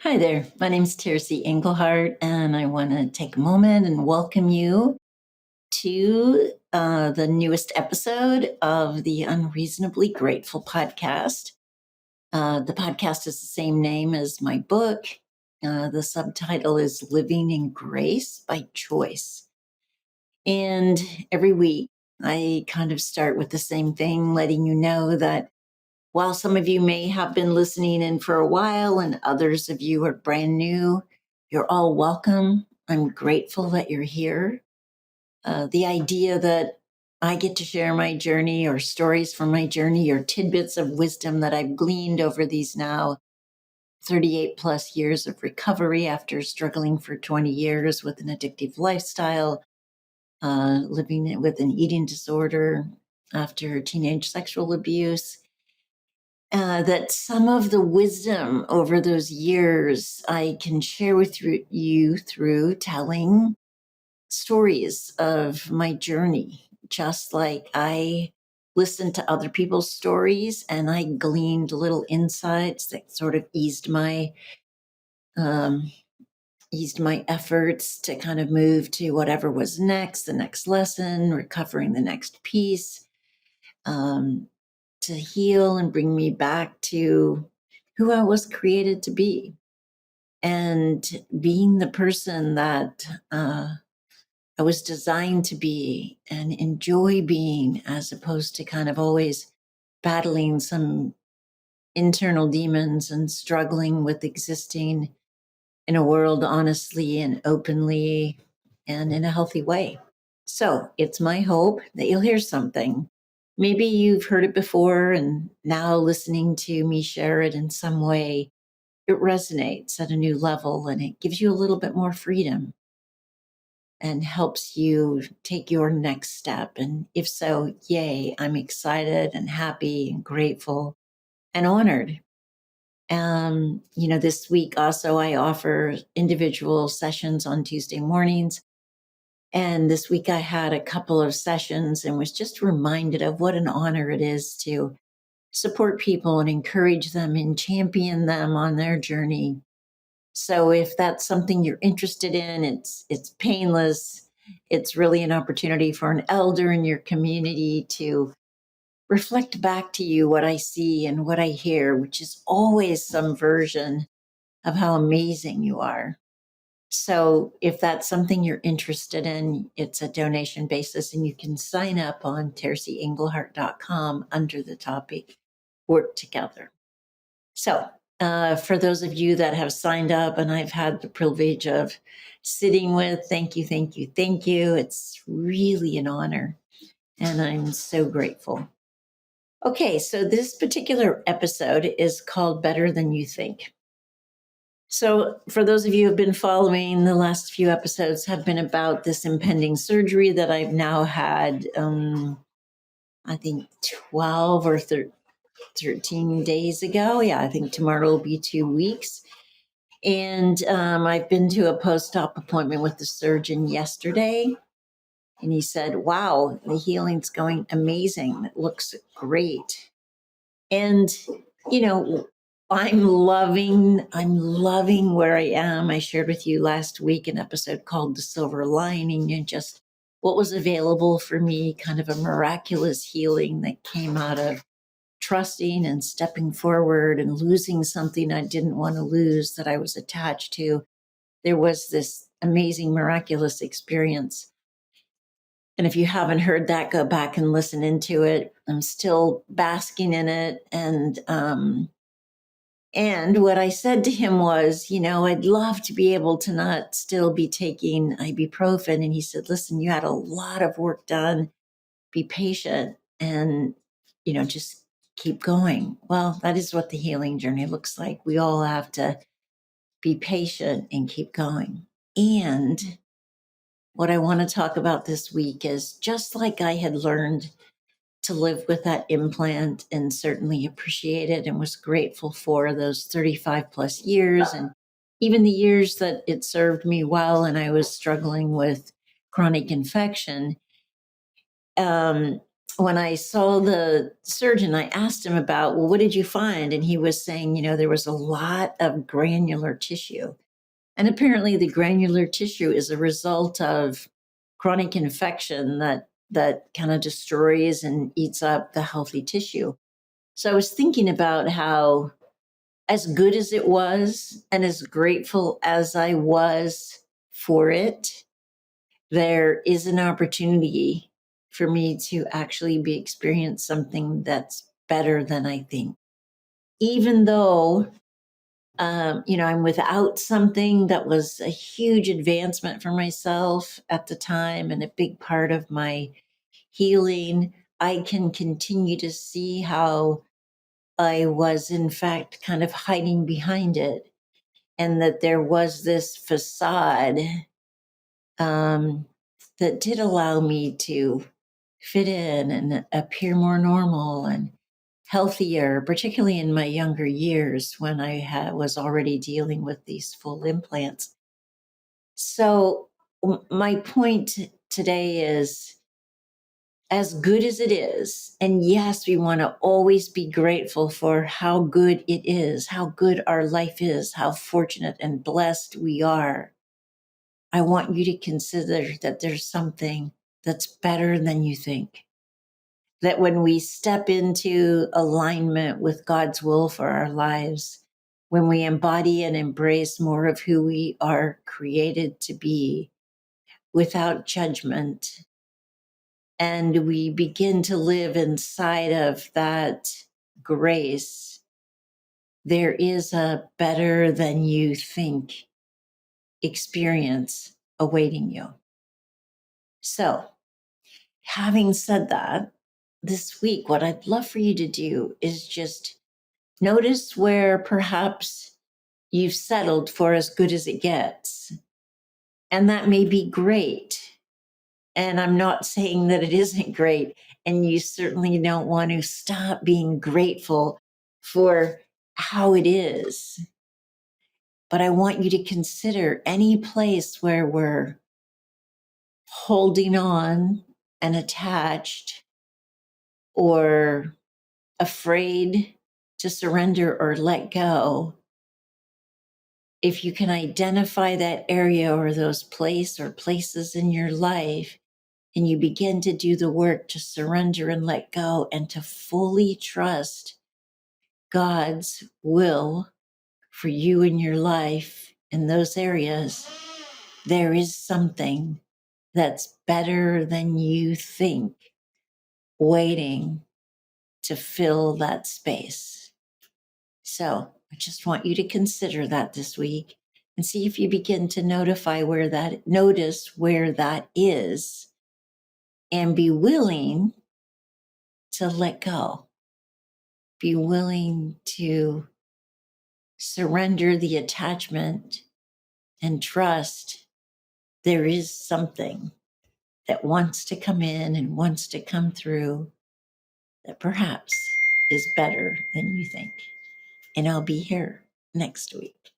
Hi there. My name's Terces and I want to take a moment and welcome you to the newest episode of the Unreasonably Grateful podcast. The podcast is the same name as my book. The subtitle is Living in Grace by Choice. And every week, I kind of start with the same thing, letting you know that while some of you may have been listening in for a while and others of you are brand new, you're all welcome. I'm grateful that you're here. The idea that I get to share my journey or stories from my journey or tidbits of wisdom that I've gleaned over these now 38 plus years of recovery after struggling for 20 years with an addictive lifestyle, living with an eating disorder after teenage sexual abuse. That some of the wisdom over those years I can share with you through telling stories of my journey, just like I listened to other people's stories and I gleaned little insights that sort of um, eased my efforts to kind of move to whatever was next, the next lesson, recovering the next piece. To heal and bring me back to who I was created to be and being the person that I was designed to be and enjoy being, as opposed to kind of always battling some internal demons and struggling with existing in a world honestly and openly and in a healthy way. So it's my hope that you'll hear something. Maybe you've heard it before, and now listening to me share it in some way, it resonates at a new level and it gives you a little bit more freedom and helps you take your next step. And if so, yay, I'm excited and happy and grateful and honored. This week also I offer individual sessions on Tuesday mornings. And this week I had a couple of sessions and was just reminded of what an honor it is to support people and encourage them and champion them on their journey. So if that's something you're interested in, it's painless. It's really an opportunity for an elder in your community to reflect back to you what I see and what I hear, which is always some version of how amazing you are. So if that's something you're interested in, it's a donation basis and you can sign up on terceenglehart.com under the topic Work Together. So for those of you that have signed up and I've had the privilege of sitting with, thank you, thank you, thank you. It's really an honor and I'm so grateful. Okay, so this particular episode is called Better Than You Think. So, for those of you who have been following, the last few episodes have been about this impending surgery that I've now had, I think 12 or 13 days ago. Yeah, I think tomorrow will be 2 weeks. And I've been to a post-op appointment with the surgeon yesterday. And he said, wow, the healing's going amazing. It looks great. And, you know, I'm loving where I am. I shared with you last week an episode called The Silver Lining and just what was available for me, kind of a miraculous healing that came out of trusting and stepping forward and losing something I didn't want to lose that I was attached to. There was this amazing, miraculous experience. And if you haven't heard that, go back and listen into it. I'm still basking in it. And what I said to him was, I'd love to be able to not still be taking ibuprofen. And he said, listen, you had a lot of work done. Be patient and, just keep going. Well, that is what the healing journey looks like. We all have to be patient and keep going. And what I want to talk about this week is just like I had learned to live with that implant and certainly appreciate it and was grateful for those 35 plus years and even the years that it served me well and I was struggling with chronic infection. when I saw the surgeon, I asked him about, well, what did you find? And he was saying, there was a lot of granular tissue. And apparently the granular tissue is a result of chronic infection that kind of destroys and eats up the healthy tissue. So I was thinking about how, as good as it was and as grateful as I was for it, there is an opportunity for me to actually be experience something that's better than I think. Even though, I'm without something that was a huge advancement for myself at the time and a big part of my healing, I can continue to see how I was, in fact, kind of hiding behind it, and that there was this facade um, that did allow me to fit in and appear more normal and healthier, particularly in my younger years when I was already dealing with these full implants. So, my point today is, as good as it is, and yes, we want to always be grateful for how good it is, how good our life is, how fortunate and blessed we are. I want you to consider that there's something that's better than you think. That when we step into alignment with God's will for our lives, when we embody and embrace more of who we are created to be without judgment, and we begin to live inside of that grace, there is a better than you think experience awaiting you. So, having said that, this week, what I'd love for you to do is just notice where perhaps you've settled for as good as it gets. And that may be great. And I'm not saying that it isn't great. And you certainly don't want to stop being grateful for how it is. But I want you to consider any place where we're holding on and attached or afraid to surrender or let go. If you can identify that area or those places in your life, and you begin to do the work to surrender and let go and to fully trust God's will for you in your life in those areas, there is something that's better than you think waiting to fill that space. So I just want you to consider that this week and see if you begin to notice where that is, and be willing to let go. Be willing to surrender the attachment and trust there is something that wants to come in and wants to come through that perhaps is better than you think. And I'll be here next week.